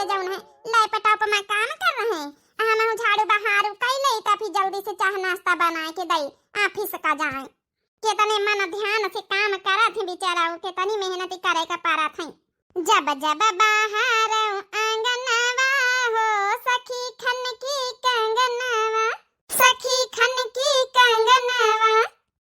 Friend जौन है laptop में काम कर रहे हैं। हम झाड़ू बहारू कैले त फिर जल्दी से चाह नाश्ता बनाए के दई ऑफिस का जाए। केतने मन ध्यान से काम करत है बेचारा, केतनी मेहनत करे का पारत है। जब जब बाहर आंगनवा हो सखी खन की कंगनवा, सखी खन की कंगनवा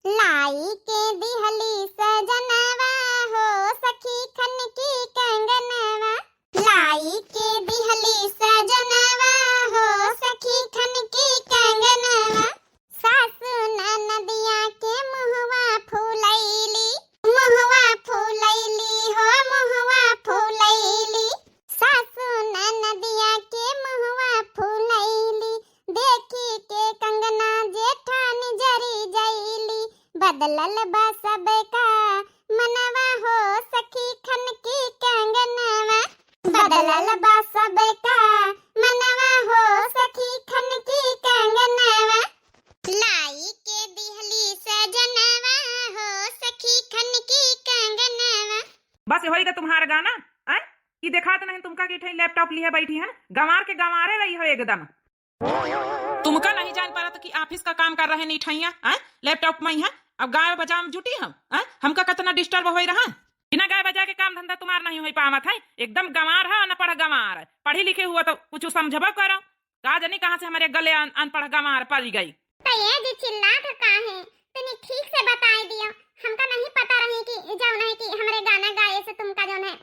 लाई के दिहली सजनवा हो सखी खन की कंगनवा, लाई के दिहली सजनवा हो सखी खन की कंगनवा। सासु ननदिया के मुहवा फूलैली, मुहवा फूलैली हो मुहवा फूलैली, सासु ननदिया के मुहवा फूलैली, देखी के कंगना जेठानी जरी जैली, बदलल बा सबका मनवा हो सखी खन की कंगनवा, बदलल बा सबका मनवा हो सखी खन की कंगनवा, लाई के दिहली सजनवा हो सखी खन की कंगनवा। बस होई का तुम्हारा गाना आय ये देखा तो नहीं तुमका की ठई लैपटॉप लिए बैठी है, गंवार के गंवारे रही हो एकदम। तुमका नहीं जान पा रहा था कि ऑफिस का काम कर रहे नहीं ठैया आय लैपटॉप में है। अब गाय बजा में जुटी हम आय हमका कितना डिस्टर्ब हो रहा। बिना गाय बजा के काम धंधा तुम्हारा नहीं हो पावत है, एकदम गंवार है न पढ़ गंवार। पढ़ी लिखे हुआ तो कुछ समझबो करो, का जानी कहां से हमारे गले अनपढ़ गंवार पड़ गई। तो ये जो चिल्लात काहे तनी ठीक से बता दियो, हमका नहीं पता रही कि जौन है कि हमरे गाना गाए से तुमका जौन है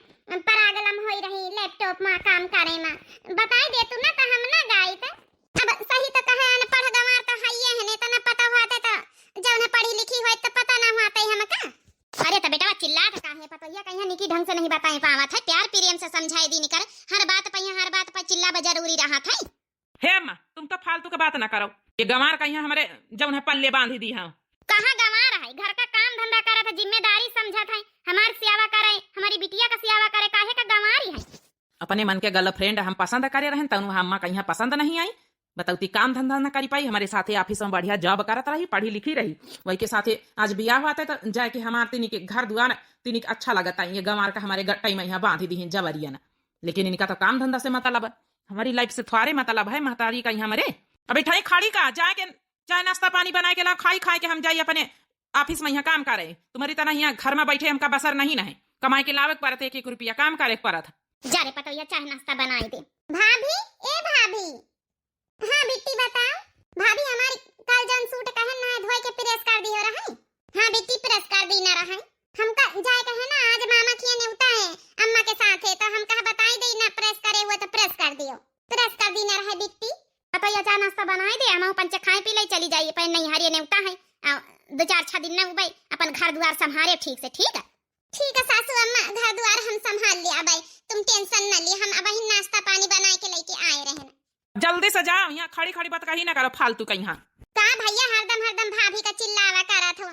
परागलम होई रही लैपटॉप में काम करे में। बता दे तू ना तो हम ना गाई त। अब सही तो कहे अनपढ़ गंवार तो हइए है, ने तो ना पता होते तो जौन है पढ़ी लिखी होय तो पता ना होते हमका। अरे तो बेटा चिल्लात काहे पतोहिया कहिया निकी ढंग से नहीं बताई पावत है, प्यार प्रेम से समझाई दी निकर। हर बात पे चिल्ला बा जरूरी रहा था। हे अम्मा तुम तो फालतू के बात ना करो, ये गंवार कहिया हमारे जौन है पल्ले बांधी दी है। कहां गंवार है, घर का काम धंधा करे था, जिम्मेदारी समझत है, हमार सेवा करे, हमारी बिटिया का सेवा करे, काहे का गंवारी है। अपने मन के गर्लफ्रेंड हम पसंद करे रहन तनु अम्मा कहिया पसंद नहीं आई। बताउती काम धंधा न करी पाई, हमारे साथे ऑफिस में बढ़िया जॉब करत रही, पढ़ी लिखी रही, वही के साथे आज बियाह हुआ था तो जाए कि हमारे तिनी के घर दुआर तिनी अच्छा लगता है। ये गंवार का हमारे गट्टाई में यहाँ बांधी दी है जबरिया न, लेकिन इनका तो काम धंधा से मतलब हमारी लाइफ से थोड़े मतलब है। महतारी का यहाँ मरे अभी ठाई खाड़ी का जाए के चाय नाश्ता पानी बनाए के ला खाई खाए के हम जाइए अपने ऑफिस में यहाँ काम करे। तुम्हारी तरह यहाँ घर में बैठे हमका बसर नहीं है, कमाई के लावे पड़त 1-1 रुपया काम करे पड़त। जा रे पतोहिया चाय नाश्ता बनाए दे। भाभी ए भाभी, हाँ बिट्टी बताओ। भाभी हमारी कल जन सूट कहन ना धोए के प्रेस कर दी हो रहा है। हाँ बिट्टी प्रेस कर दी ना रहा है, हमका जाए कहे ना आज मामा की नेवता है अम्मा के साथ है, तो हम कहा बताई दे ना प्रेस करे हुए तो प्रेस कर दियो, प्रेस कर दी ना रहा बिट्टी। पतोहिया चाय नाश्ता बनाए दे, हम पंच खाए पी ले चली जाइए। पर नहीं हरिये नेवता है 2-4 दिन ना उबई अपन घर द्वार संभाले ठीक से। ठीक है ठीक है सासू अम्मा, घर द्वार हम संभाल लिया भाई, तुम टेंशन न लिए, हम अब ही नाश्ता पानी बनाए के लेके आए रहे। जल्दी से जाओ, यहाँ खड़ी खड़ी बात कही ना करो फालतू का। यहाँ का भैया हरदम भाभी का चिल्लावा करत हो।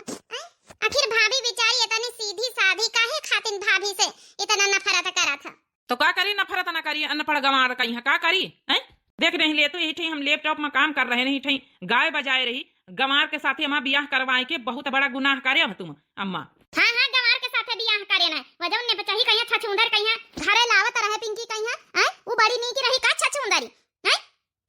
आखिर भाभी बेचारी इतनी सीधी साधी काहे खातिन भाभी से इतना नफरत करत है। तो का करी नफरत ना करी, अनपढ़ गंवार का यहाँ का करी है। देख नहीं ले तो यही हम लैपटॉप में काम कर रहे नहीं ठी गाय बजाए रही, गंवार के साथ हमारा बियाह करवाए के बहुत बड़ा गुनाह करे हो तुम अम्मा। हाँ हाँ गंवार के साथ बियाह करे ना, वजह ने बचाही कहिया छछुंदर कहिया घरे लावत रहे पिंकी कहिया हैं वो बड़ी नीकी रही का छछुंदरी हैं,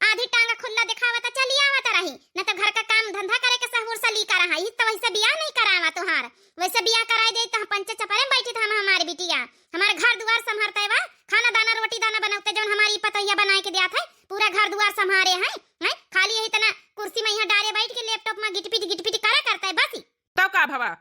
आधी टांगा खुला दिखावत चली आवत रही न तो घर का काम धंधा करे के सहूर से ली कर रहा है। तो वैसे बियाह नहीं करावा तोहार, वैसे बियाह कराई दे तो पंच चपरे में बैठी था हमारी बिटिया, हमारे घर द्वार संभालते बा, खाना दाना रोटी दाना बनाते जौन हमारी पतोहिया बनाए के दिया था, पूरा घर द्वार संभाले हैं हैं, खाली यही तना कुर्सी में यहाँ डारे बैठ के लैपटॉप में गिटपिट करा करता है बस। तब का भवा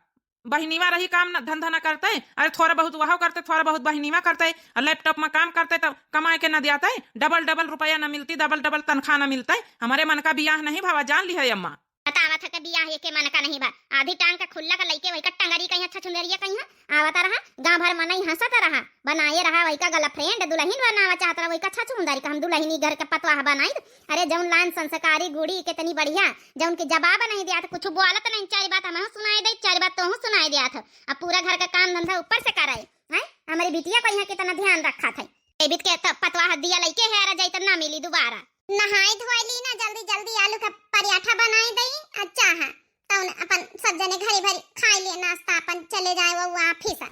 बहिनीवा रही काम न धंधा न करते, अरे थोड़ा बहुत वह करते, थोड़ा बहुत बहिनीवा करते, और लैपटॉप में काम करते तब कमाए के न दियाता है, डबल रुपया न मिलती, डबल तनख्वाह न मिलता है। हमारे मन का बियाह नहीं भावा, जान ली है अम्मा। बतावा था के बियाह के मन का नहीं बा, आधी टांग का खुल्ला का लइके वही का टंगरी कहिया छछुंदरिया कहिया आवता रहा, गांव भर मनई हंसता रहा, बनाए रहा वही का गर्लफ्रेंड दुल्हन बनावा चाहत रहा, वही का छछुंदरी का हम दुल्हनी घर के पतवाह बनाई। अरे जौन लान संस्कारी गुड़ी कितनी बढ़िया, जौन के जवाब नहीं दिया था, कुछ बोलत नहीं, 4 बात हम सुनाई दे, 4 बात तो सुनाई दिया था। अब पूरा घर का काम धंधा ऊपर से कराए हैं, हमारी बिटिया को यहाँ कितना ध्यान रखा था। ए बिट के पतवाह दिया लइके है रह जाई त ना मिली दोबारा। नहाई धोई ली ना जल्दी आलू का पराठा बनाई दई, अच्छा है तो अपन सब जने घरे भरी खाई ले नाश्ता, अपन चले जाए वो ऑफिस।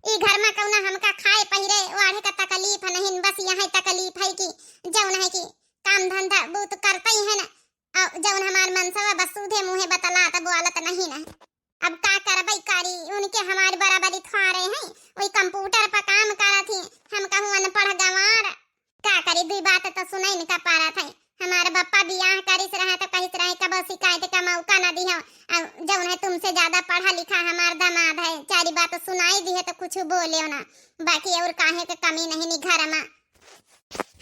ई घर में कौना हमका खाए पहिरे वाढ़े का तकलीफ नहीं, बस यहाँ तकलीफ तो करता ही है ना। जौन हमार मनसा बस सूधे मुंहे बतला तब बोलत नहीं ना। अब का करबई करी, उनके हमारी बराबरी था रहे हैं, वही कंप्यूटर पर काम करा थी, हम कहूँ अनपढ़ गंवार। का करी, दुई बात तो सुनाई नहीं का पारा था। हमारे बप्पा बियाह करिस रहे तो कहिस रहे कब शिकायत का मौका न दी हो। जौन है तुमसे ज्यादा पढ़ा लिखा हमार दामाद है, चारी बात सुनाई दी है तो कुछ बोले ना, बाकी और काहे के कमी नहीं नी घर में।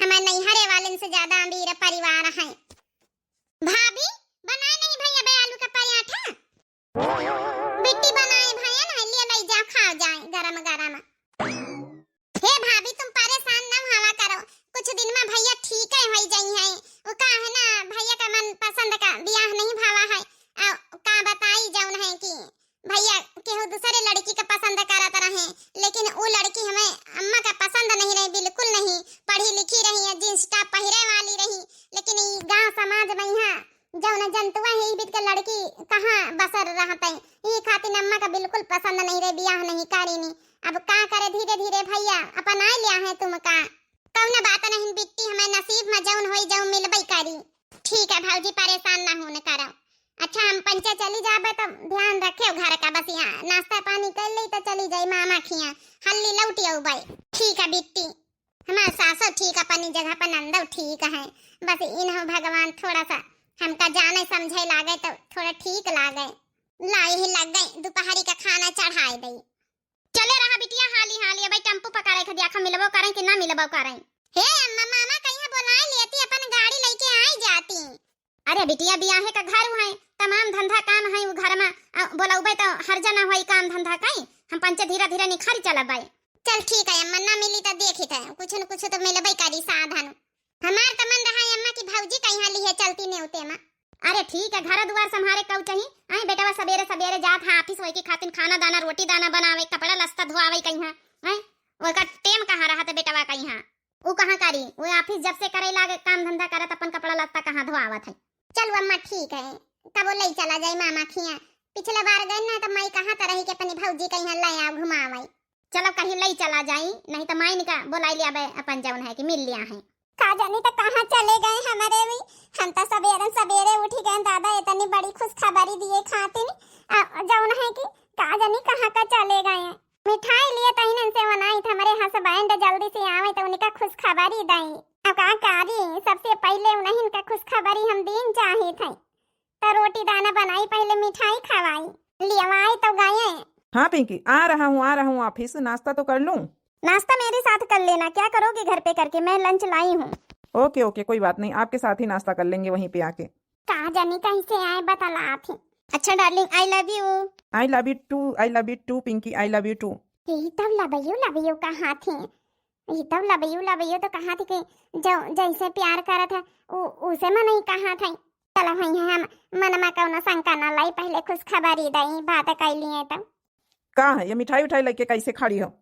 हमारे नैहरे वाले से ज्यादा अमीर परिवार है। भाभी बनाए नहीं भैया बे आलू का पराठा? बिट्टी बनाए भैया ना, ले ले जा खा जाए गरम गरम। हे भाभी तुम परेशान न हवा करो, कुछ दिन में भैया ठीक है हो जाई है। वो का है ना, भैया का मन पसंद का बियाह नहीं भावा है। का बताई जौन है कि भैया केहू दूसरे लड़की का पसंद करत रहे, लेकिन वो लड़की हमें अम्मा का पसंद नहीं रही, बिल्कुल नहीं। पढ़ी लिखी रही है, जींस टॉप पहिरे वाली रही, लेकिन ये गांव समाज में यहाँ जौन जनतुआ है बीत के लड़की कहाँ बसर रहते, ये खातिर अम्मा का बिल्कुल पसंद नहीं रहे, बियाह नहीं करेनी। अब का करे, धीरे धीरे भैया अपना लिया है तुमका। कौन बात नहीं बिट्टी, हमें नसीब में जौन होई जौन मिलबई करी। ठीक है भाऊजी, परेशान ना होने करो। अच्छा हम पंचा चली जाबे तो ध्यान रखे घर का, बस यहाँ नाश्ता पानी कर ली तो चली जाई मामा खिया, हल्ली लौटी आऊ भाई। ठीक है बिट्टी, हमारे सासो ठीक, अपनी जगह पर नंदो ठीक है, बस इन भगवान थोड़ा सा हमका जाने समझे लागे तो थोड़ा ठीक लागे। लाई ही लग गई, दोपहरी का खाना चढ़ाई दई। चले रहा बिटिया हाली हाली, भाई टेम्पो पकड़े के दिया मिलबो करें कि ना मिलबो करें। हे अम्मा मामा कहीं बुलाए लेती, अपन गाड़ी लेके आई जाती। अरे बिटिया बियाहे का घर है, तमाम धंधा काम है वो घर में, बोलौबे तो हर जना होई काम धंधा कई, हम पंचे धीरे धीरे निखारी चलबई। चल ठीक है अम्मा, ना मिली तो देखी थे कुछ न कुछ तो मिलबई करी साधन। हमार तो मन रहा है अम्मा की भौजी कहीं लिए चलती नेउते में। अरे ठीक है, घर दुआर संभारे कऊ चाहिए, आई बेटा सवेरे सवेरे जात है ऑफिस होई की खातिर खाना दाना रोटी दाना बनावे, कपड़ा लस्ता धोआवे कहीं है, वो का टेम कहाँ रहा था बेटा कहीं है, वो कहाँ करी, वो ऑफिस जब से करे लागे काम धंधा करत अपन कपड़ा लत्ता कहाँ धोआवत है। चलो अम्मा ठीक है, कब ले चला जाए मामा खिया, पिछले बार गए ना तो मैं कहाँ तरह के अपनी भौजी कहीं ले आ घुमावे। चलो कहीं ले चला जाई, नहीं तो माई निका बोलाई लिया अपन जौन है कि मिल लिया है। का जानी तो कहाँ चले गए हमारे भी, हम तो सवेरे सवेरे उठी गए दादा, इतनी बड़ी खुशखबरी दिए खातिर जौन है कि का जानी कहाँ का चले गए। मिठाई लिए तहिन से बनाई था, हमारे हस्बैंड जल्दी से आवे तो उनका खुशखबरी दई। अब का कारी, सबसे पहले उन्हीं का खुशखबरी हम दिन चाहे थे, तो रोटी दाना बनाई, पहले मिठाई खवाई, लियावाई तो गए। हाँ पिंकी, आ रहा हूँ ऑफिस, नाश्ता तो कर लूँ। नाश्ता मेरे साथ कर लेना, क्या करोगे घर पे करके, मैं लंच लाई हूँ। ओके ओके कोई बात नहीं, आपके साथ ही नाश्ता कर लेंगे वहीं पे आके। कहाँ जानी कहीं से आए बतला आप ही। अच्छा darling, I love you. I love you too Pinky, I love you too. यही तब लव यू कहाँ थे, यही तब लव यू तो कहाँ थे कि जो जैसे प्यार करा था उसे मन ही कहाँ था। चलो भाई हम मन में कौनो शंका न लाई, पहले खुशखबरी दई बात कर लिए तब। कहाँ है ये मिठाई उठाई लेके कैसे खड़ी हो?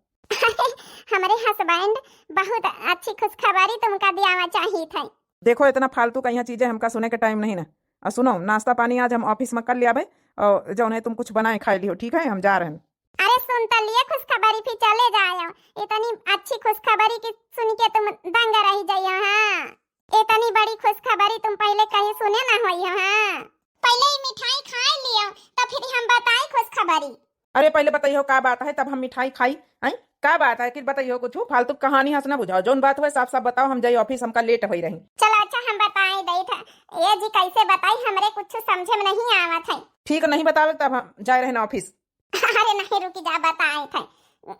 हमारे हस्बैंड बहुत अच्छी खुशखबरी तुमका दियावा चाहिए था। देखो इतना फालतू का यहाँ चीजें हमका सुने के टाइम नहीं ना। और सुनो, नाश्ता पानी आज हम ऑफिस में कर लिया भाई, और जो है तुम कुछ बनाए खाई लियो, ठीक है? हम जा रहे हैं। अरे सुन तो लिए खुशखबरी, फिर चले जाओ। इतनी अच्छी खुशखबरी की सुन के तुम दंग रह जाइयो। हाँ, इतनी बड़ी खुशखबरी तुम पहले कहीं सुने ना होइयो। हाँ, पहले ही मिठाई खा लियो तो फिर हम बताई खुशखबरी। अरे पहले बताइयो का बात है, तब हम मिठाई खाई। का बात है कि बताइयो, कुछ फालतू कहानी हंसना बुझाओ, जोन बात हुआ साफ साफ बताओ, हम जाइए ऑफिस, हमका लेट हो रही। चलो अच्छा हम बताए दई था, ये जी कैसे बताई, हमरे कुछ समझे में नहीं आवत है। ठीक नहीं बतावे तब हम जा रहे ना ऑफिस। अरे नहीं रुकी जा, बताए थे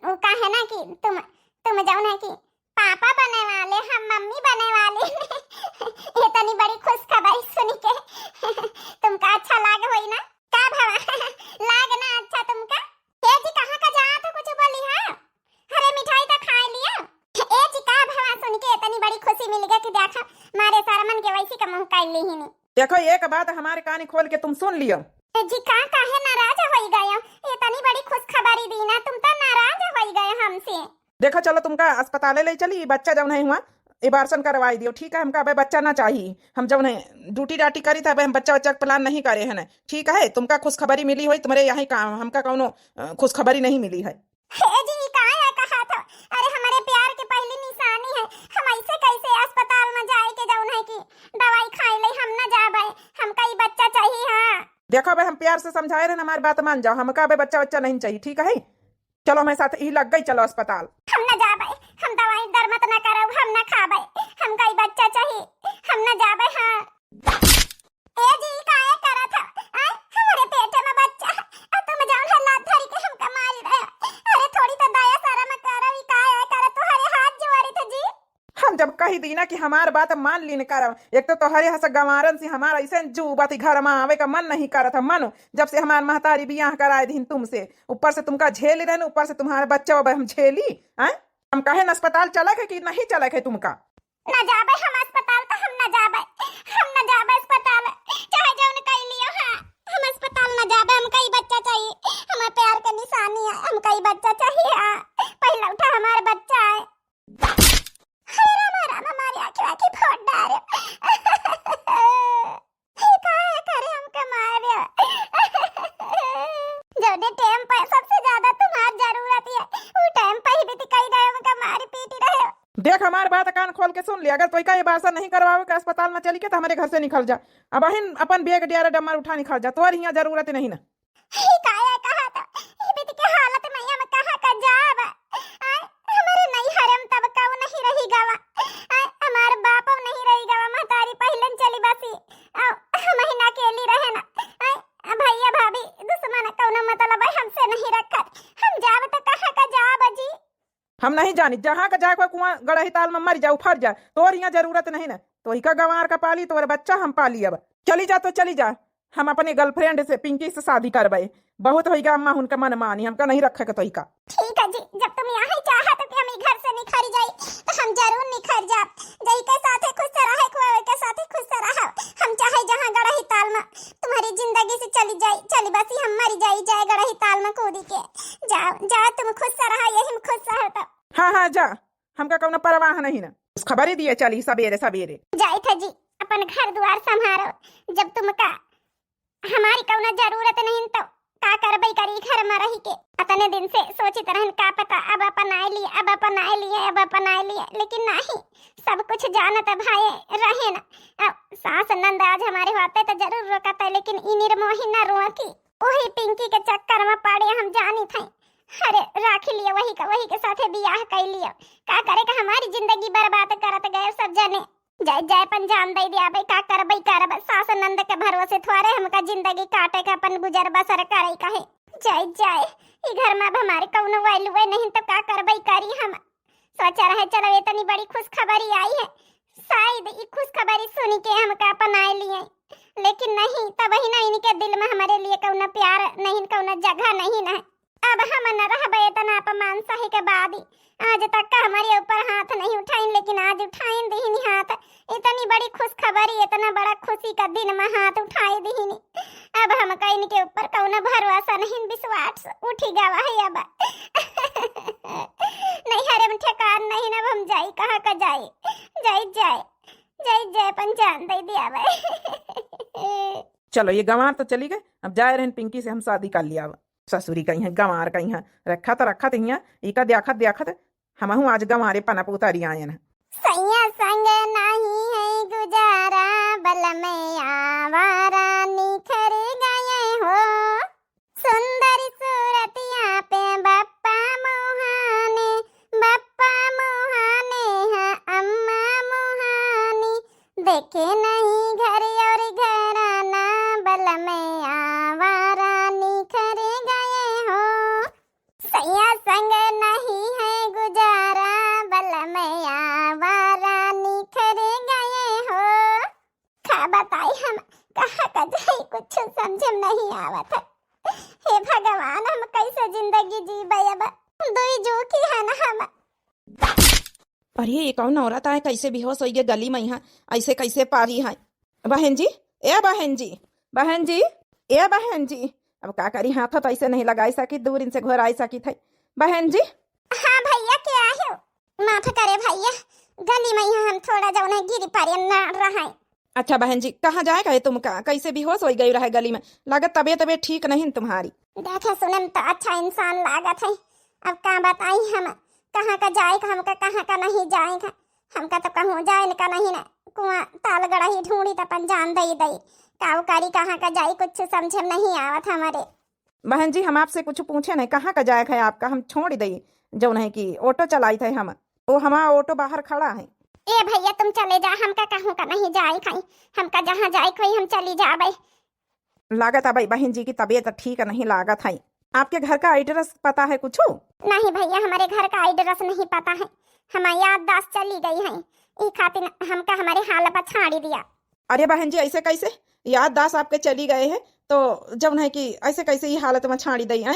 वो का है ना कि तुम जाओ ना कि पापा बने वाले, हम मम्मी बने वाले। इतनी बड़ी खुशखबरी सुन के तुमका अच्छा लाग होई ना? का भवा लाग ना अच्छा तुमका? ए जी कहां का जा तो कुछ बोली है? अरे मिठाई तो खा लिया। ए जी का भवा सुन के इतनी बड़ी खुशी मिल गई कि देखा मारे सरमन के वैसी का मुंह काट ली ही नहीं। देखो एक बात हमारे कान खोल के तुम सुन लियो। जी का काहे नाराज हो गए? इतनी बड़ी खुशखबरी दी ना, तुम तो नाराज हो गए हमसे। देखो चलो तुमका अस्पताल ले चली, बच्चा जब नहीं हुआ इबारसन करवाई दियो, ठीक है? हमका भाई बच्चा ना चाहिए, हम जब नहीं ड्यूटी डाटी करी था, हम बच्चा बच्चा प्लान नहीं करे है ना, ठीक है? तुमका खुशखबरी मिली हुई तुम्हारे यहाँ काम, हमका कौनो खुशखबरी नहीं मिली है। जी कहा था, अरे हमारे प्यार की पहली निशानी है, हम ऐसे कैसे अस्पताल में जाए के जाऊं है कि दवाई खाए देखो भाई, हम प्यार से समझाए रहे, हमारी बात मान जाओ। हम कहा बच्चा बच्चा नहीं चाहिए, ठीक है? चलो हमारे साथ ही लग गई, चलो अस्पताल। हम न जाबे, हम दवाई दर मत न करब, हम न खाबे, हम कई बच्चा चाहिए, हम न जाबे। हाँ ए जी काहे करत ह? आय हमारे पेट में बच्चा और तुम जान है लात धरी के हमका मारी रहे। अरे थोड़ी तो दया शरम करब, ई काहे कर तुम्हारे हाथ जोड़ी थे जी। हम जब कही दी ना कि हमार बात मान ली न करब, एक तो तोहरे हंस गंवारन से हमारा ऐसे जू बाती घर में आवे का मन नहीं करत है। मनो जब से हमार महतारी बियाह कराए दिन तुमसे, ऊपर से तुमका झेल रहे, ऊपर से तुम्हारे बच्चा हम झेली। हम कहे न अस्पताल चले है कि नहीं चले है तुमका? न जाबे हम अस्पताल, तो हम न जाबे, हम न जाबे अस्पताल, चाहे जौन कई लियो। हाँ हम अस्पताल न जाबे, हम कई बच्चा चाहिए, हमारे प्यार का निशानी है, हम कई बच्चा चाहिए। हाँ पहला उठा हमारा बच्चा है। हमारी आँखें फोड़ डाले। काहे करे हमके मारे? जोने टाइम पे सबसे ज्यादा तुम्हारी जरूरत है, वो टाइम पे ही भी कई रहे हमका मारी पीटी रहे। देख हमारी बात कान खोल के सुन ले, अगर तो का ये बात नहीं करवावे के अस्पताल में चली के तो हमारे घर से निकल जा। अब अहिन अपन बैग डियारा डमर उठा निकल जा, तोर यहाँ जरूरत नहीं ना। काहे कहा था ये बेटी की हालत में हम कहां का जाब? हमारे नहीं हरम तब का नहीं रही गवा, हमारे बाप नहीं रही गवा, महतारी पहलन चली बसी, हम ही ना अकेली रहे ना। भैया भाभी दुश्मन कौनो मतलब है हमसे नहीं रखत, हम जाब तो कहां का जाब जी? हम नहीं जानी, जहाँ का जाए कुआं गड़ही ताल में मर जा, उफर जा, तोर यहाँ जरूरत नहीं ना। तो ही का गंवार का पाली, तोर बच्चा हम पाली। अब चली जा तो चली जा, हम अपने गर्लफ्रेंड से पिंकी से शादी करवाए, बहुत होगा अम्मा उनका मन मानी, हमका नहीं रखे तो ही का। ठीक है जी, जब तुम यहाँ चाहा तो कि हम घर से निखर जाई तो हम जरूर निखर जाब। जई के साथे खुश रहे, खुआवे के साथे खुश रहो, हम चाहे जहाँ गड़ही ताल में तुम्हारी जिंदगी से चली जाई, चली बसी हम मरी जाए गड़ही ताल में कूदी के। जाओ जाओ, तुम खुश रहो, यही में खुश रहो। तो हाँ हाँ जा, हमका कौनो परवाह नहीं ना, उस खबर ही दिए चली सवेरे सवेरे। जाई थे जी, अपन घर द्वार संभारो, जब तुमका हमारी कौनो जरूरत नहीं तो का करबई करी घर में रही के। अतने दिन से सोचित रहन का पता अब अपन आए लिए, अब अपन आए लिए, अब अपन आए लिए, लेकिन नहीं, सब कुछ जानत भाई रहे ना। अब सास नंद आज हमारे होते तो जरूर रोकता, लेकिन ई निर्मोही न रोकी, वही पिंकी के चक्कर में पड़े हम जानी थे। अरे राखी लिए वही के साथे बियाह कर लियो, का करे का हमारी जिंदगी बर्बाद करत गए सब जने। जय जय पन जान दे दिया भाई, का करबई करब, सास नंद के भरोसे थोड़े हमका जिंदगी काटे का अपन गुजर बसर करे कहे। जय जय ई घर में अब हमारे कौनो वैल्यू नहीं तो का करबई करी। हम सोचा रहे चलो इतनी बड़ी खुश खबरी आई है, शायद ई खुश खबरी सुन के हमका अपनाए लिए, लेकिन नहीं, तब ही ना इनके दिल में हमारे लिए कौनो प्यार नहीं, कौनो जगह नहीं ना। अब हम न रहबे इतना अपमान सही के बाद ही, आज तक का हमारे ऊपर हाथ नहीं उठाइन, लेकिन आज उठाइन दीनी हाथ। इतनी बड़ी खुश खबरी, इतना बड़ा खुशी का दिन में हाथ उठाई दीनी। अब हम का इनके ऊपर कौनो भरोसा नहीं, विश्वास उठी गवा है। अब नहीं हरे में ठेकान नहीं ना, हम जाई कहाँ का जाई? जाई जाए जय जय पन जान दे दिया भाई। चलो ये गंवार तो चली गए, अब जाए रहे पिंकी से हम शादी कर लिया। ससुरी कहीं है गंवार कहीं है, रखा तो यहाँ इका देखत हम आज गंवारे पनप उतारी आए न। सैया संग नहीं है गुजारा, बल में आवारा निखर गए हो, सुंदर सूरतिया पे बप्पा मुहाने हैं अम्मा मुहानी, देखे नहीं घर और घराना, बल में आवारा निखर गए हो। सैया संग नहीं है गुजारा, बल में आवारा निखर गए हो। का बताई हम कहाँ का जाई, कुछ समझ नहीं आवत है। हे भगवान, हम कैसे जिंदगी जीबे? अब दुई जो की है ना हम। अरे ये कौन औरत है, कैसे बेहोश हो गए गली में यहाँ, ऐसे कैसे पारी है? बहन जी, ए बहन जी, बहन जी, ए बहन जी, अब का करी, हाथ तो ऐसे नहीं लगाई सकी, दूर इनसे घर आई सकी थे। बहन जी। हाँ भैया, क्या है? माफ करे भैया, गली में यहाँ हम थोड़ा जाओ ना गिरी पारी ना रहा। अच्छा बहन जी, कहाँ जाए गए तुम? का कैसे बेहोश हो गई रहे गली में? लागत तबीयत ठीक नहीं तुम्हारी। देखे सुने में तो अच्छा इंसान लागत है, अब क्या बताई हम कहाँ का जाए, हमका कहाँ का नहीं जाएगा, हमका तो कहूँ जाए का नहीं ना, कुआं ताल गड़ाही ढूंढी त अपन जान दई दई काऊ कारी कहाँ का जाई कुछ समझे में नहीं आवत हमारे। बहन जी हम आपसे कुछ पूछे नहीं, कहाँ का जायक है आपका? हम छोड़ दई जो नहीं कि ऑटो चलाई थे हम, वो हमारा ऑटो बाहर खड़ा है। ए भैया तुम चले जा, हमका कहूँ का नहीं जाए खाई, हमका जहाँ जाए खोई हम चली जाबे। लागत है भाई बहन जी की तबीयत ठीक नहीं लागत है। आपके घर का एड्रेस पता है कुछ? नहीं भैया हमारे घर का एड्रेस नहीं पता है, हमारी याददाश्त चली गई है, ई खातिर हमका हमारे हाल पर छाड़ी दिया। अरे बहन जी ऐसे कैसे याददाश्त आपके चली गए हैं? तो जब नहीं कि ऐसे कैसे ये हालत में छाड़ी दी है?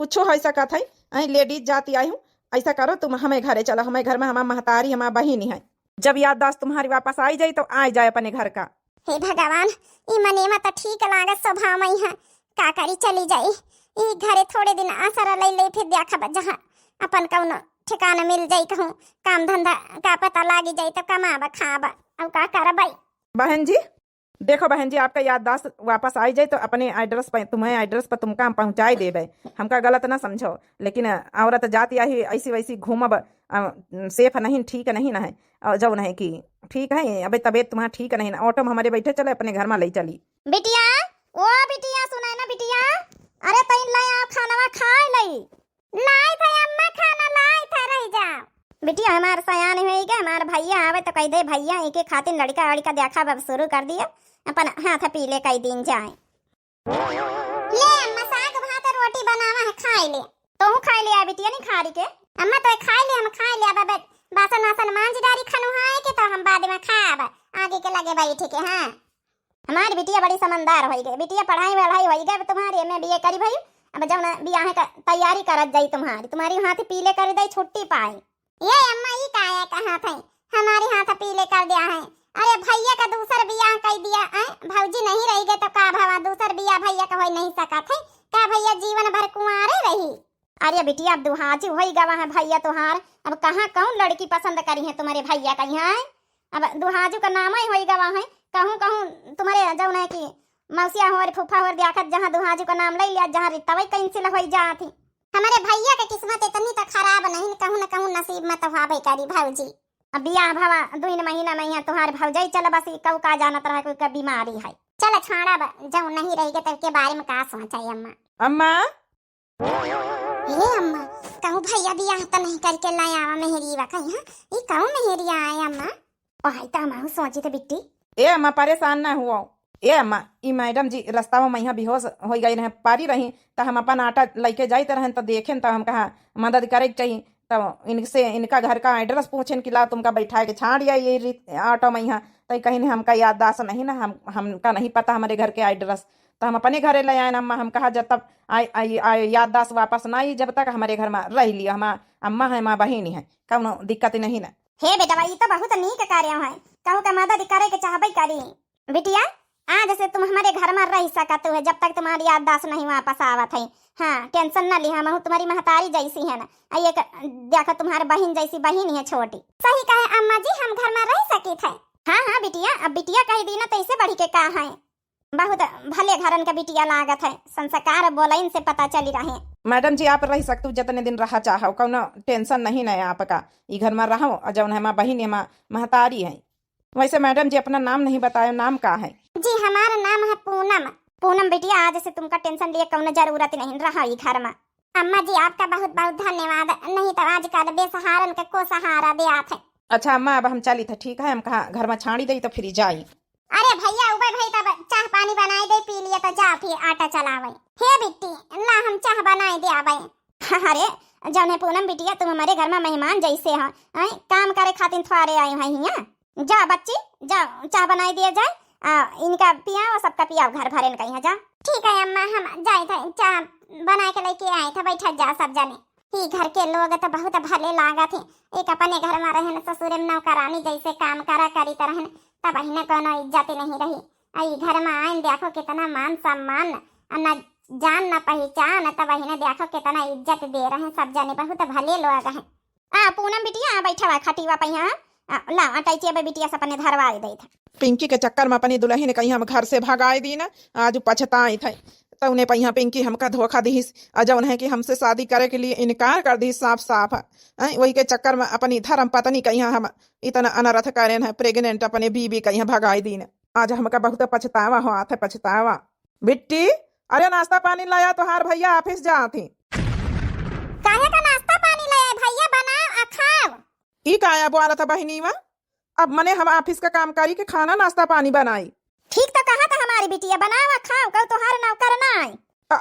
पूछो ऐसा कथ है लेडीज जाती आई हूँ, ऐसा करो तुम हमें घरे चलो, हमें घर में हमारा महतारी हमारा बहिनी है, जब याददाश्त तुम्हारी वापस आई जाए तो आ जाए अपने घर का। हे भगवान ई मने में तो ठीक लागत स्वभाव में है, का करी चली जाई ई घरे थोड़े दिन आसरा ले फिर देखब जहाँ अपन कौन ठिकाना मिल जाई, कहूँ काम धंधा का पता लागी जाई तो कमाब खाब अब का करब। बहन जी देखो बहन जी आपका याददाश्त वापस आई जाए तो अपने एड्रेस पर तुम्हें एड्रेस पर तुमका हम पहुँचाई देवे, हमका गलत ना समझो, लेकिन औरत जाती आई ऐसी वैसी घूमब सेफ नहीं, ठीक नहीं ना है। और जब नहीं कि ठीक है अबे तबीयत तुम्हारा ठीक नहीं ना, ऑटो में हमारे बैठे चले अपने घर में ले चली। बिटिया ओ बिटिया सुनाई ना बिटिया, अरे तैन लाई आ खाना खाए लई लाई था अम्मा, खाना लाई था रह जा। बिटिया हमार सयान हुई के हमार भैया आवे तो कह दे भैया एके खातिर लड़का लड़का देखा अब शुरू कर दिया, अपन हाथ पीले कई दिन जाए। ले अम्मा साग भात रोटी बनावा है खाए ले, तो खाए ले आ बिटिया नहीं खा रही के? अम्मा तो खाए ले, हम खाए ले अब बासन वासन मांझ डारी खनु है के तो हम बाद में खाब आगे के लगे बैठ के। हाँ हमारी बिटिया बड़ी समझदार हो गई, बिटिया पढ़ाई वढ़ाई हो गई तुम्हारी, मैं बीए करी भाई, अब जब बियाह का तैयारी करत जाई तुम्हारी हाथ पीले कर दई छुट्टी पाई। ये अम्मा ई काया कहाँ थे हमारे हाथ पीले कर दिया है? अरे भैया का दूसर बियाह कर दिया है, भौजी नहीं रही गए तो का भवा दूसर बियाह भैया का हो नहीं सका थे, का भैया जीवन भर कुंवारे रही? अरे बिटिया अब दुहाजी हो गवा है भैया तुहार, अब कहाँ कौन लड़की पसंद करी है तुम्हारे भैया का यहाँ? अब दुहाजू का नाम ही हो गवा है, कहूँ कहूँ तुम्हारे जौन है कि मौसिया हो और फूफा हो दियाखत जहाँ दुहाजू का नाम ले लिया जहाँ रितवई कैंसिल हो जाती। हमारे भैया के किस्मत इतनी तो खराब नहीं, कहूँ न कहूँ नसीब में तो हावे करी भौजी। अब बियाह भवा 2 महीना में यहाँ तुहार भौजाई चल बस कऊ का जानत रहा कोई का बीमारी है, चल छोड़ा जब नहीं रहेगा तब के बारे में का सोचा अम्मा? अम्मा ये अम्मा कहूँ भैया बियाह तो नहीं करके लाया मेहरीवा कहीं, ये कहूँ मेहरिया आया अम्मा? ओह तो हम सोची तो बिट्टी ए अम्मा परेशान ना हुआ। ए अम्मा ई मैडम जी रास्ता में यहाँ बेहोश हो गई रहे, पारी रही तो हम अपन आटा लेके जाते रहें तो देखें तो हम कहा मदद करे चाहिए, तो इनसे इनका घर का एड्रेस पूछें कि ला तुमका बैठा के छाड़ दिया ये ऑटो में यहाँ, तो कहीं हमका याददाश्त नहीं ना, हमका नहीं पता हमारे घर के एड्रेस, तो हम अपने घरे ले आए अम्मा, हम कहा जब तक याददाश्त वापस ना आई जब तक हमारे घर में रह लिया, हमारा अम्मा है हमारा बहिनी है, कौन दिक्कत नहीं ना। हे बेटा ये तो बहुत नीक कार्य है, कहूँ का मदद करे के चाहबे करी। बिटिया आज से तुम हमारे घर में रह सकते हो जब तक तुम्हारी याददाश्त नहीं वापस आवत है। हाँ टेंशन न ली, हम तुम्हारी महतारी जैसी है ना, ये देखो तुम्हारे बहन जैसी बहन है छोटी। सही कहे अम्मा जी हम घर में रह सके थे। हाँ हाँ बिटिया अब बिटिया कह दी ना तो इससे बढ़ के का है, बहुत भले घरन का बिटिया लागत है, संस्कार बोलन से पता चली रहे। मैडम जी आप रह सकते हो जितने दिन रहा चाहो, कौन टेंशन नहीं ना आपका, ये घर में रहो और जब हमारा बहन हमारा महतारी है। वैसे मैडम जी अपना नाम नहीं बताया, नाम का है? जी हमारा नाम है पूनम। पूनम बेटिया आज से तुमका टेंशन लिए कौन जरूरत नहीं रहा ये घर में। अम्मा जी आपका बहुत बहुत धन्यवाद, नहीं तो आजकल बेसहारन का को सहारा दे आते। अच्छा अम्मा अब हम चली थे, ठीक है हम कहा घर में छाड़ी दई तो फिर जाई। अरे भैया उबे भाई तब चाह पानी बनाई दे पी लिया तो जा फिर आटा चलावे। हे बिट्टी ला हम चाह बनाई दे आवे। अरे जौन है पूनम बिटिया तुम हमारे घर में मेहमान जैसे हो, काम करे खातिर थोड़े आए हैं यहाँ, जा बच्ची जा चाह बनाई दिया जाए, इनका पियाओ सबका पियाओ घर भरे कहीं जा। ठीक है अम्मा हम जाए थे चाह बना के लेके आए थे, बैठा जा सब जने। ही घर के लोग तो बहुत भले लागा थे, एक अपने घर में रहन ससुर में नौकरानी जैसे काम करा करी तरह तब अहिना कोनो इज्जत नहीं रही। आई घर में आए देखो कितना मान सम्मान न जान न पहचान, तब अहिना देखो कितना इज्जत दे रहे सब जने, बहुत भले लोग हैं। पूनम बिटिया बैठा खटीवा पहिया ला अटाई बिटिया से अपने धरवा दे था। पिंकी के चक्कर में अपनी दुल्हन कहीं हम घर से भगाए दी ना, आज पछताए थे तो उन्हें पहिया पिंकी हमका धोखा दी और जौन है कि हमसे शादी करे के लिए इनकार कर दी साफ साफ है। वही के चक्कर में अपनी धर्म पत्नी कहीं हम इतना अनर्थ करें है, प्रेग्नेंट अपने बीबी कहीं भगाई दीन। आज हमका बहुत पछतावा हो आते पछतावा। बिट्टी अरे नाश्ता पानी लाया तो हार भैया ऑफिस जा थी। काहे का नाश्ता पानी ले भैया बनाओ आ खाओ। ई काया बोला था बहिनी वा, अब मने हम ऑफिस का काम करी के खाना नाश्ता पानी बनाई। ठीक तो कहा था हमारी बिटिया बनाओ आ खाओ, कल तोहार नौकर ना आई।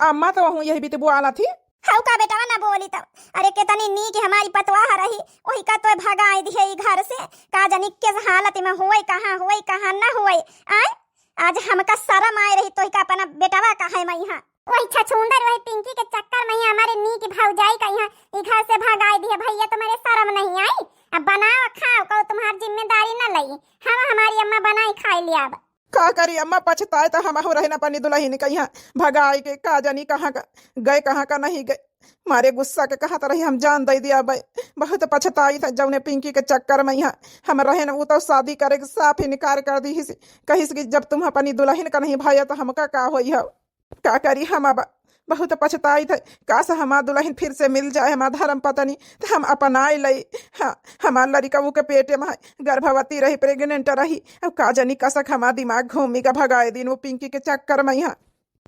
अम्मा तो वहूँ यही भी तो बोला थी। हाउ का बेटा ना बोली तो अरे कितनी नी की हमारी पतवाह रही, वही का तो भगाई दी है घर से। का जानी किस हालत में हुई कहाँ न हुई। आय आज हमका शर्म आए रही तो का अपना बेटवा का है मैं यहाँ वही छछूंदर वही पिंकी के चक्कर में हमारे नी की भौजाई का यहाँ घर से भगाई दी है। भैया तुम्हारे शर्म नहीं आई? अब बनाओ खाओ, कहो तुम्हारी जिम्मेदारी न लई, हम हमारी अम्मा बनाई खाई लिया। अब का करी अम्मा पछताए तो हम हो रहे ना अपनी दुल्हन के यहाँ भगाई के। का जानी कहाँ का गए कहाँ का नहीं गए, मारे गुस्सा के कहा रही हम जान दे दिया भाई। बहुत पछताई था जौने पिंकी के चक्कर में यहाँ हम रहे न। वो तो शादी करे के साफ इनकार कर दी कहिस कि जब तुम अपनी दुल्हन का नहीं भाई तो हमका का होई हो। का करी हम अब बहुत पछताई थे। काश हमार दुल्हन फिर से मिल जाए हमार धर्म पत्नी तो हम अपनाए लई। हाँ हमार लड़का वो के पेटे में गर्भवती रही प्रेग्नेंट रही। अब का जानी कसक हमार दिमाग घूमी का भगाए दिन वो पिंकी के चक्कर में यहाँ।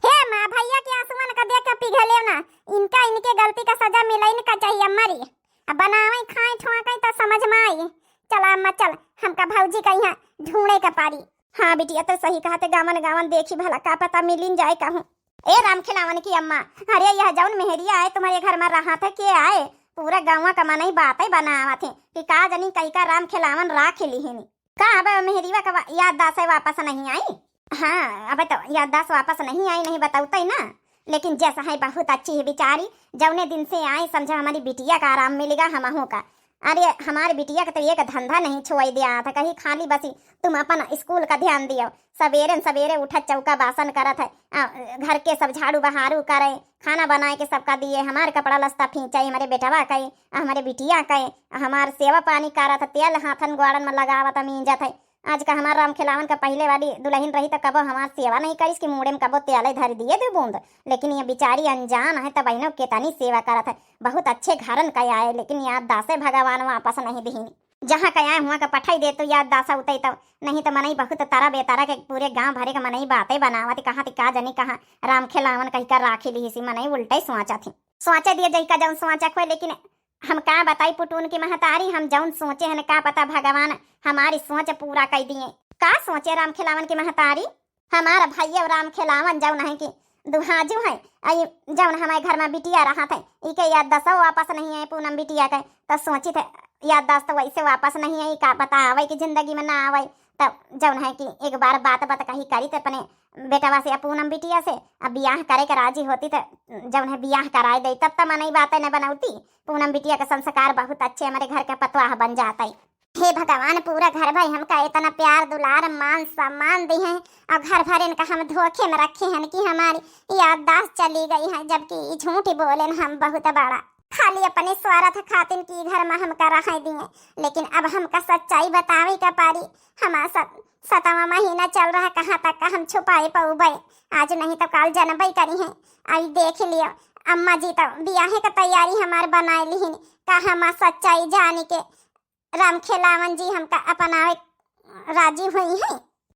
हे माँ भैया के आंसुओं का देख के पिघले ना, इनका इनके गलती का सजा मिलने का चाहिए अम्मारी। अब बनावे खाए ठोके तो समझ में आई। चला अम्मा चल, हमका भौजी का यहाँ ढूंढे का पारी। हाँ बिटिया तो सही कहते, गावन गावन देखी भला का पता मिलिन जाए कहूँ। ए राम खिलावन की अम्मा, अरे यह जौन मेहरिया आए तुम्हारे घर में रहा था के आए पूरा गाँव का मन ही बात ही बनावा थे कि का जनी कई का राम खिलावन राख ली ही का। अब मेहरिया का याददाश्त वापस नहीं आई। हाँ अब तो याददाश्त वापस नहीं आई, नहीं बताऊता ना। लेकिन जैसा है बहुत अच्छी है बेचारी, जौने दिन से आई समझा हमारी बिटिया का आराम मिलेगा हमहू का। अरे हमारे बिटिया का तो एक धंधा नहीं छोड़ दिया था कहीं खाली बसी तुम अपन स्कूल का ध्यान दियो। सवेरे सवेरे उठत चौका बासन करत है, घर के सब झाड़ू बहारू करे, खाना बनाए के सबका दिए, हमारे कपड़ा लस्ता फींचाई हमारे बेटवा कहे, हमारे बिटिया कहे, हमारे सेवा पानी करत है, तेल हाथन ग्वाड़न में लगावत मींजत है। आज का हमारा राम खिलावन का पहले वाली दुल्हन रही तो कबो हमार सेवा नहीं करी कि मुड़े में कबो तेल धर दिए दे बूंद। लेकिन ये बेचारी अनजान है तब बहनों केतनी सेवा करत है। बहुत अच्छे घरन का आए लेकिन याददाश्त भगवान वापस नहीं दी। जहाँ कया हुआ का पठाई दे तो याददाश्त उतई तो नहीं तो मनई बहुत तारा बेतारा के पूरे गांव भरे का मनई बातें बनावत कहा थी का जनी कहा राम खिलावन कही कर राखी ली सी मनई उल्टे सोचा थी सोचे दिए जई का जौन सोचा खोए। लेकिन हम का बताई पुटून की महतारी, हम जौन सोचे हैं का पता भगवान हमारी सोच पूरा कर दिए। का सोचे राम खिलावन की महतारी, हमारा भैया राम खिलावन जौन है कि दुहाजू है। आई जौन हमारे घर में बिटिया रहा थे इके याददाश्त वापस नहीं आई पूनम बिटिया के तो सोची थे याददाश्त वैसे वापस नहीं आई। का पता आवे कि जिंदगी में ना आवे तब जौन है कि एक बार बात कही करी तो अपने बेटवा से पूनम बिटिया से अब बियाह करे के राजी होती तो जौन है बियाह कराए दे तब तक मनई बातें न बनौती। पूनम बिटिया का संस्कार बहुत अच्छे हमारे घर का पतवाह बन जाता है। हे भगवान पूरा घर भाई हमका इतना प्यार दुलार मान सम्मान दी है और घर भर इनका हम धोखे में रखे हैं कि हमारी याददाश्त चली गई है। जबकि झूठ बोले हम बहुत बड़ा खाली अपने स्वार्थ खातिर की घर में हमका रख दिए। लेकिन अब हमका सच्चाई बतावे का पारी। हमारा 7वां महीना चल रहा, कहाँ तक का हम छुपाए पऊबे, आज नहीं तो कल जनबई करी है। आई देख लियो अम्मा जी तो बियाहे का तैयारी हमारे बनाए ली का हम सच्चाई जाने के राम खिलावन जी हमका अपनावे राजी हुई है।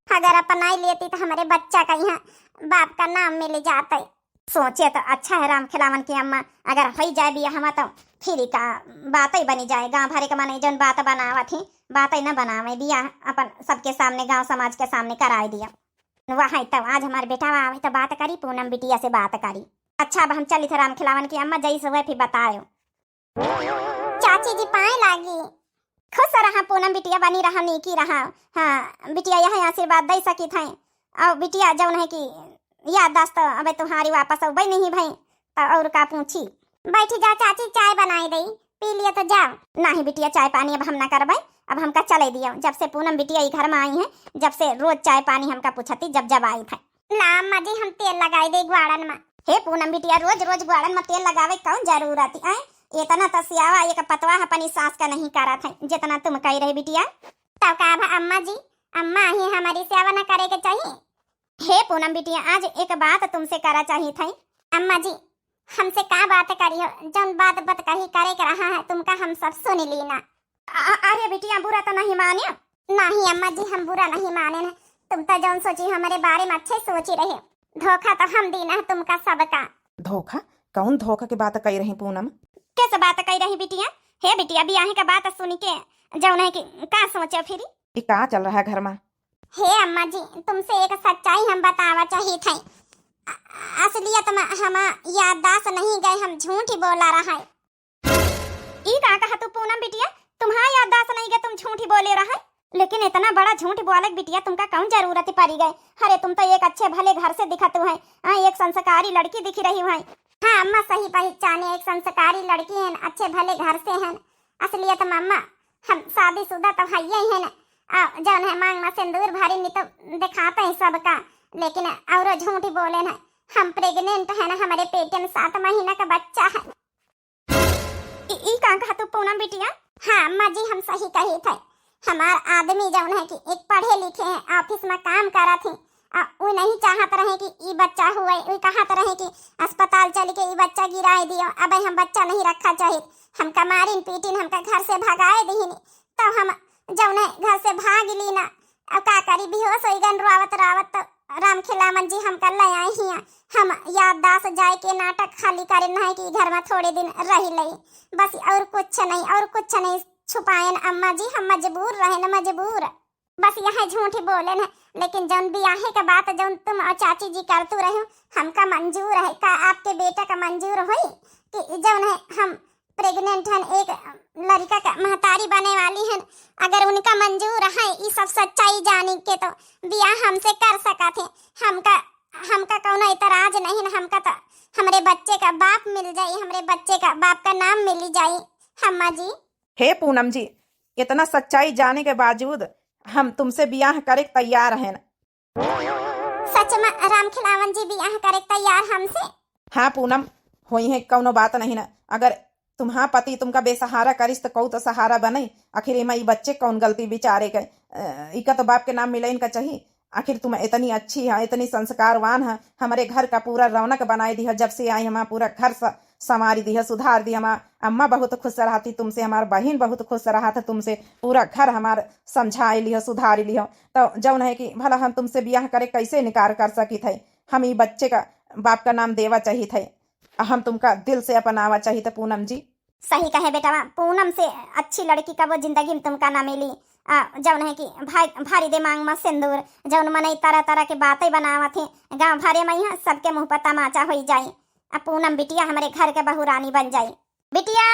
अगर अपनाई लेती तो हमारे बच्चा का यहाँ बाप का नाम मिल जाता। सोचे तो अच्छा है राम खिलावन की अम्मा अगर हो जाए बिया हम तो फिर का बात ही बनी जाए। गाँव भरे का मन जौन बात बनावा थी बात ही न बनावे बिया अपन सबके सामने गांव समाज के सामने कराए दिया। वहाँ तो आज हमारे बेटा आवे तो बात करी पूनम बिटिया से बात करी। अच्छा अब हम चली थे राम खिलावन की अम्मा जई से हुए फिर बतायो। चाची जी पाए लागी खुश रहा पूनम बिटिया बनी रहा नीकी रहा। हाँ बिटिया यह आशीर्वाद दे सकी थे और बिटिया जौन है कि याददाश्त अब तुम्हारी वापस अब नहीं भाई तो और का पूछी। बैठी जा चाची चाय बनाई दई पी लिया तो जाओ। नहीं बिटिया चाय पानी अब हम ना करबे, अब हमका चले दियो। जब से पूनम बिटिया घर में आई है जब से रोज चाय पानी हमका पूछती जब आई थे। ला अम्मा जी हम तेल लगाई दे ग्वाड़न में। हे पूनम बिटिया रोज रोज ग्वाड़न में तेल लगावे कौन जरूरत है? इतना तो सियावा एक पतवा अपनी सास का नहीं करा था जितना तुम कही रही बिटिया। तब का अम्मा जी अम्मा ही हमारी सेवा न करे के चाहिए। हे पूनम बिटिया, आज एक बात तुमसे करा चाहिए थी। अम्मा जी, हमसे का बात करी हो? जौन बात कही करे के रहा है तुमका हम सब सुन ली ना। अरे बिटिया, बुरा तो नहीं माने? नहीं अम्मा जी, हम बुरा नहीं माने ना। तुम तो जौन सोची हमारे बारे में अच्छे सोची रहे। धोखा तो हम दी ना तुमका सबका। धोखा? कौन धोखा की बात कही रही पूनम? कैसे बात कही रही बिटिया? हे बिटिया, बियाह का बात सुन के जौन है कि का सोचे फिर? ये का चल रहा है घर में? हे अम्मा जी, तुमसे एक सच्चाई हम बतावा चाहिए थे। असलियत में हम याददाश्त नहीं गए, हम झूठ ही बोला रहा है। ई का कहा तू पूनम बिटिया? तुम्हारा याददाश्त नहीं गया, तुम झूठ ही बोले रहा है। लेकिन इतना बड़ा झूठ बोलक बिटिया तुमका कौन जरूरत पड़ी गई? अरे तुम तो एक अच्छे भले घर से दिखत हो है, एक संस्कारी लड़की दिख रही हो है। हाँ अम्मा, सही पहचाने, एक संस्कारी लड़की है, अच्छे भले घर से है। असलियत में अम्मा हम शादीशुदा तो है ही है ना। जौन है मांग में सिंदूर भरी नहीं तो दिखाते हैं सबका, लेकिन और झूठ ही बोले ना। हम प्रेग्नेंट है ना, हमारे पेट में 7 महीना का बच्चा है। ई का कहा तू पूनम बिटिया? हाँ अम्मा जी, हम सही कही थे। हमार आदमी जौन है कि एक पढ़े लिखे हैं, ऑफिस में काम करा थे, वो नहीं चाहत रहे कि ई बच्चा हुए। वो कहत रहे कि अस्पताल चल के ई बच्चा गिराए दियो। अब हम बच्चा नहीं रखा चाहिए, हमका मारिन पीटिन, हमका घर से भगाए दीन। तो हम जौन है घर से भाग ली ना। अब का करी, बेहोश हो गन रावत रावत। तो राम खिलावन जी हमका ले आए ही। हम याददाश्त जाए के नाटक खाली करे ना कि घर में थोड़े दिन रही लई, बस और कुछ नहीं, और कुछ नहीं छुपाएन अम्मा जी। हम मजबूर रहे न, मजबूर। बस यहाँ झूठ ही बोले न। लेकिन जौन बियाहे का बात जौन तुम और चाची जी करतू रहे हो, हमका मंजूर है। का आपके बेटा का मंजूर हुई कि जौन है हम प्रेग्नेंट हैं, एक लड़का का महतारी बने वाली हैं? अगर उनका मंजूर है ये सब सच्चाई जानी के तो बियाह हमसे कर सका थे। हमका कौनो इतराज नहीं न। हमका तो हमरे बच्चे का बाप मिल जाए, हमरे बच्चे का बाप का नाम मिल जाए अम्मा जी। हे पूनम जी, इतना सच्चाई जाने के बावजूद हम तुमसे बियाह करे तैयार हैं। सच में राम खिलावन जी बियाह करे तैयार हमसे? हाँ पूनम, हुई है, कौनो बात नहीं ना। अगर तुम्हारा पति तुमका बेसहारा करिस तो कहू तो सहारा बने। आखिर में ये बच्चे कौन गलती बिचारे गए? इका तो बाप के नाम मिले इनका चाहिए। आखिर तुम इतनी अच्छी है, इतनी संस्कारवान है, हमारे घर का पूरा रौनक बनाए दी है। जब से आई हमारा पूरा घर संवारी दी है, सुधार दी। हमारा अम्मा बहुत खुश रहा थी तुमसे, हमारा बहन बहुत खुश रहा था तुमसे, पूरा घर हमारा समझाई लियो, सुधार लियो। तो जौन है कि भला हम तुमसे ब्याह करे कैसे निकार कर सकी थे? हम ये बच्चे का बाप का नाम देवा चाहिए थे, हम तुमका दिल से अपनावा चाहिए था पूनम जी। सही कहे बेटा, पूनम से अच्छी लड़की का वो जिंदगी में तुमका ना मिली। जौन है कि भारी दे मांग में सिंदूर, जौन मन तरह तरह के बातें बनावा थे, गाँव भरे में यहाँ सबके मुँह पर तमाचा हो जाए। अब पूनम बिटिया हमारे घर के बहू रानी बन जाए। बिटिया,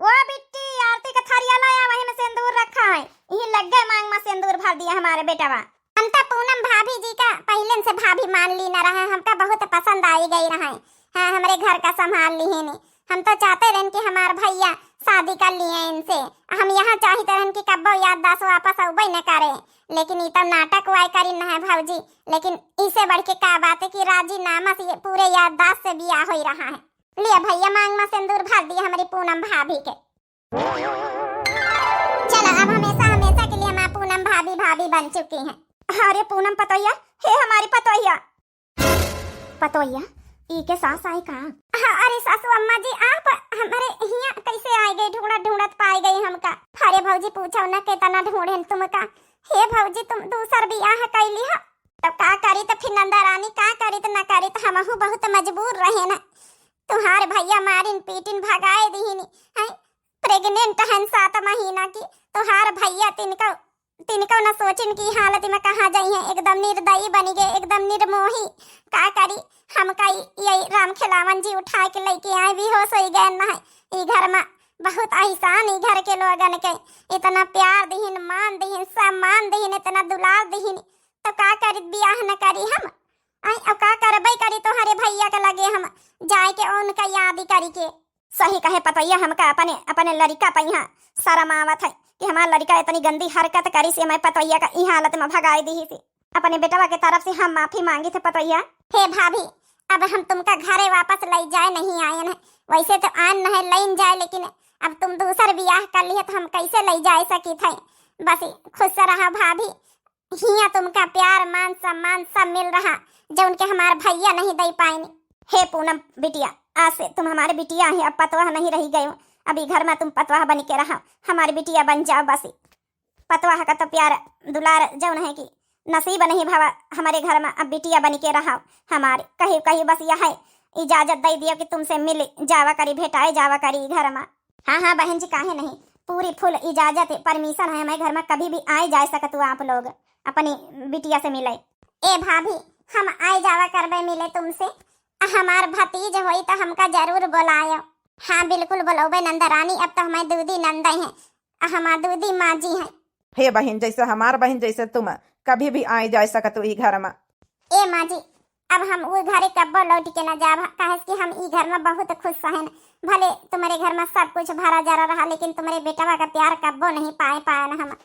वो बिट्टी, आरती का थरिया लाया, वही में सिंदूर रखा है, यही लग गए मांग में सिंदूर भर दिया हमारे बेटा। हम तो पूनम भाभी जी का पहले से भाभी मान ली ना रहा, हमका बहुत पसंद आई गई रहा है। हाँ, हमारे घर का संभाल ली है नहीं। हम तो चाहते रहन कि हमारे भैया शादी कर लिए इनसे। हम यहाँ चाहते रहन कि कब्बो याददाश्त वापस अबे न करे, लेकिन ये तो नाटक वाई करी न है भाजी। लेकिन इससे बढ़ के क्या बात है कि राजीनामा से पूरे याददाश्त से बियाह हो रहा है। लिए भैया मांग में सिंदूर भर दिया हमारी पूनम भाभी के। चलो अब हमेशा हमेशा के लिए हमारी पूनम भाभी भाभी बन चुकी हैं। अरे पूनम पतोहिया, हे हमारी पतोहिया। पतोहिया ई के सास आई कहाँ? अरे सासू अम्मा जी, आप हमारे यहाँ कैसे आ गए? ढूंढत पाई गई हमका। अरे भौजी पूछो न कितना ढूंढे तुमका। हे भौजी, तुम दूसर बियाह कैली हो तो का करी? तो फिर नंदा रानी का करी तो न करी तो हमहू बहुत मजबूर रहे न। तुम्हारे भैया मारिन पीटिन भगाए दीनी है। प्रेग्नेंट है 7 महीना की। तुम्हारे भैया तिनको न सोचिन की हालत में कहाँ जाई है। एकदम निर्दयी बनी गए, एकदम निर्मोही। का करी? हमका यही राम खिलावन जी उठा के लेके आए, बेहोश हो गए न है। घर में बहुत एहसान ही घर के लोगन के, इतना प्यार दीन, मान दीन, सम्मान दीन, इतना दुलार दीन। तो का करी? बियाह न करी हम? अब का करबई करी? तोहरे भैया के लगे हम जाए के उनका याद करी के। सही कहे पतैया, हमका अपने लड़का पे यहाँ शर्म आवत है कि हमारा लड़का इतनी गंदी हरकत करी से मैं पतैया का ई हालत में भगाई दी थी। अपने बेटवा के तरफ से हम माफी मांगी थे पतैया। हे भाभी, अब हम तुमका घरे वापस ले जाए नहीं आए हैं। वैसे तो आन न है लेन जाए, लेकिन अब तुम दूसर बियाह कर लिए तो हम कैसे ले जाए सकी थे? बस खुश रहा भाभी, हिया तुमका प्यार मान सम्मान सब मिल रहा जो उनके हमारे भैया नहीं दे पाएंगे। हे पूनम बिटिया, आज से तुम हमारे बिटिया है, अब पतवाह नहीं रही गई हो। अभी घर में तुम पतवाह बन के रहा, हमारी बिटिया बन जाओ बसी। पतवाह का तो प्यार दुलार जौन है कि नसीब नहीं भावा हमारे घर में, अब बिटिया बन के रहा हमारे। कहीं कहीं बस यह है इजाजत दे दियो कि तुमसे मिले जावा करी, भेटाए जावा करी घर में। हाँ हाँ बहन जी, काहे नहीं, पूरी फुल इजाजत है, परमिशन है हमारे घर में, कभी भी आए जा सकत हो आप लोग अपनी बिटिया से मिले। ए भाभी, हम आए जावा करबे मिले तुमसे, हमार भतीज होई तो हमका जरूर बुलायो। हाँ बिल्कुल बुलाओबे नंदा रानी, अब तो हमारे दूधी नंदा हैं, हमार दूधी माँ जी हैं। हे बहन, जैसे हमार बहन जैसे तुम कभी भी आए जा सकत हो ई घर में। ए माँ जी, अब हम वो घरे कब्बो लौट के न जाब, काहे कि हम ई घर में बहुत खुश हैं। भले तुम्हारे घर में सब कुछ भरा जरा रहा, लेकिन तुम्हारे बेटवा का प्यार कब्बो नहीं पाए न हम।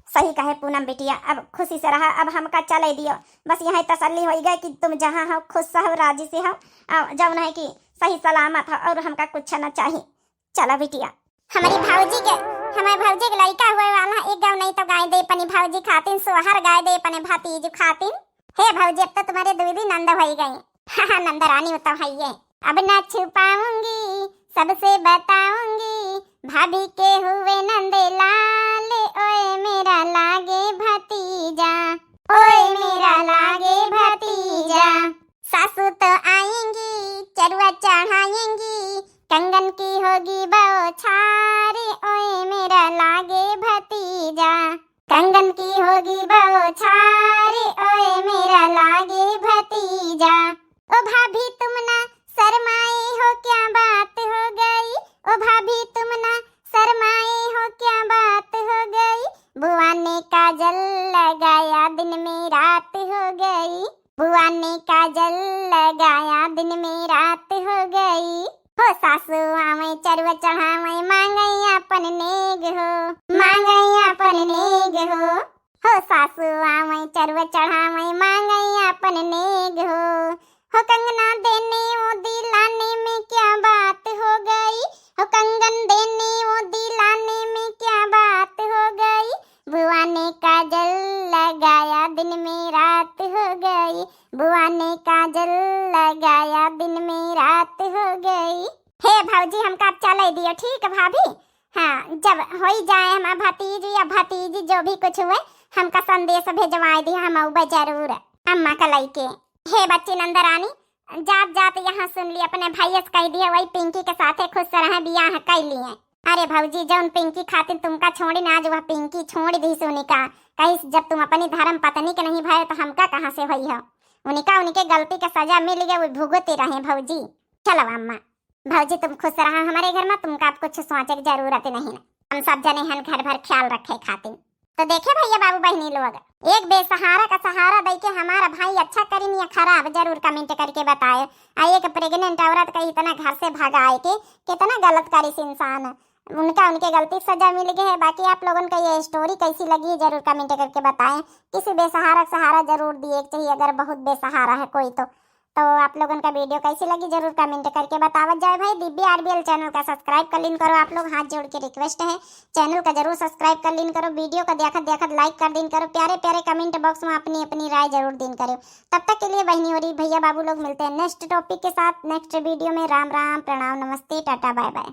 सही कहे पूनम बिटिया, अब खुशी से रहा, अब हमका चले दियो। बस यहाँ तसल्ली हो गई कि तुम जहाँ हो खुश हो, राजी से हो, जब है कि सही सलामत हो, और हमका कुछ न चाहिए। चला बिटिया, हमारे भाऊजी के लड़का हुए वाला, एक गाँव नहीं तो गाय दे पनी भाऊजी खातिन, सोहर गाय दे पने भतीज खातिन। हे भाऊजी, अब तो तुम्हारे दूधी नंद हो गई। हाँ नंदा रानी तो है ये। अब न छुपाऊंगी, सबसे बताऊंगी, भाभी के हुए नंदे लाल, ओए मेरा लागे भतीजा, ओए मेरा लागे भतीजा। सासू तो आएंगी, चरुआ चढ़ाएंगी, कंगन की होगी बौछार, ओए मेरा लागे भतीजा, कंगन की होगी बौछार, ओए मेरा लागे भतीजा। ओ भाभी तुम ना शर्माए हो, क्या बात हो गई, ओ भाभी तुम ना शर्माए हो, क्या बात हो गई, बुआ ने काजल लगाया दिन में रात हो गई, बुआ ने काजल लगाया दिन में रात हो गई। हो सासू आवे चरवा चढ़ावे, मांगई अपन नेग हो, मांगई अपन नेग हो सासू आवे चरवा चढ़ावे, मांगई अपन नेग हो कंगना देने ओ दिलाने में क्या बात हो गई, हो कंगन देने ओ दिलाने में क्या बात हो गई, बुआ ने काजल लगाया दिन में रात हो गई, बुआ ने काजल लगाया दिन में रात हो गई। हे भाऊजी, हमका आप चले दियो, ठीक है भाभी। हाँ, जब हो जाए हमारा भतीजी या भतीजी जो भी कुछ हुए, हमका संदेश भेजवाए दिया, हम आऊबे जरूर अम्मा का लइके। हे बच्ची नंदा रानी, जात यहाँ सुन ली, अपने भैया से कह दिया वही पिंकी के साथे खुश रहे, बियाह कर लिए। अरे भाऊजी, जौन पिंकी खातिर तुमका छोड़ी ना, आज वह पिंकी छोड़ दी सोनिका। कहीं जब तुम अपनी धर्म पत्नी के नहीं भय तो हमका कहाँ से हुई हो। उनके गलती का सजा मिल गया, वो भुगते रहे भाऊजी। चलो अम्मा, भाऊजी तुम खुश रहा हमारे घर में, तुमका आप कुछ सोचे की जरूरत नहीं, हम सब जने हन घर भर ख्याल रखे खातिर। तो देखे भैया बाबू बहनी लोग, एक बेसहारा का सहारा दे के हमारा भाई अच्छा करी या खराब, जरूर कमेंट करके बताए। एक प्रेग्नेंट औरत का इतना घर से भगाए के कितना गलत करी से इंसान, उनके गलती सजा मिल गई है। बाकी आप लोगों को ये स्टोरी कैसी लगी जरूर कमेंट करके बताएं। किसी बेसहारा का सहारा जरूर दिए चाहिए, अगर बहुत बेसहारा है कोई तो आप लोगों का वीडियो कैसी लगी जरूर कमेंट करके बतावत जाए भाई। दिव्या आरबीएल चैनल का सब्सक्राइब कर लीन करो, आप लोग हाथ जोड़ के रिक्वेस्ट है, चैनल का जरूर सब्सक्राइब कर लीन करो, वीडियो का देखत लाइक कर दिन करो, प्यारे प्यारे कमेंट बॉक्स में अपनी राय जरूर दिन करो। तब तक के लिए बहनी और भैया बाबू लोग मिलते हैं नेक्स्ट टॉपिक के साथ नेक्स्ट वीडियो में। राम राम, प्रणाम, नमस्ते, टाटा, बाय बाय।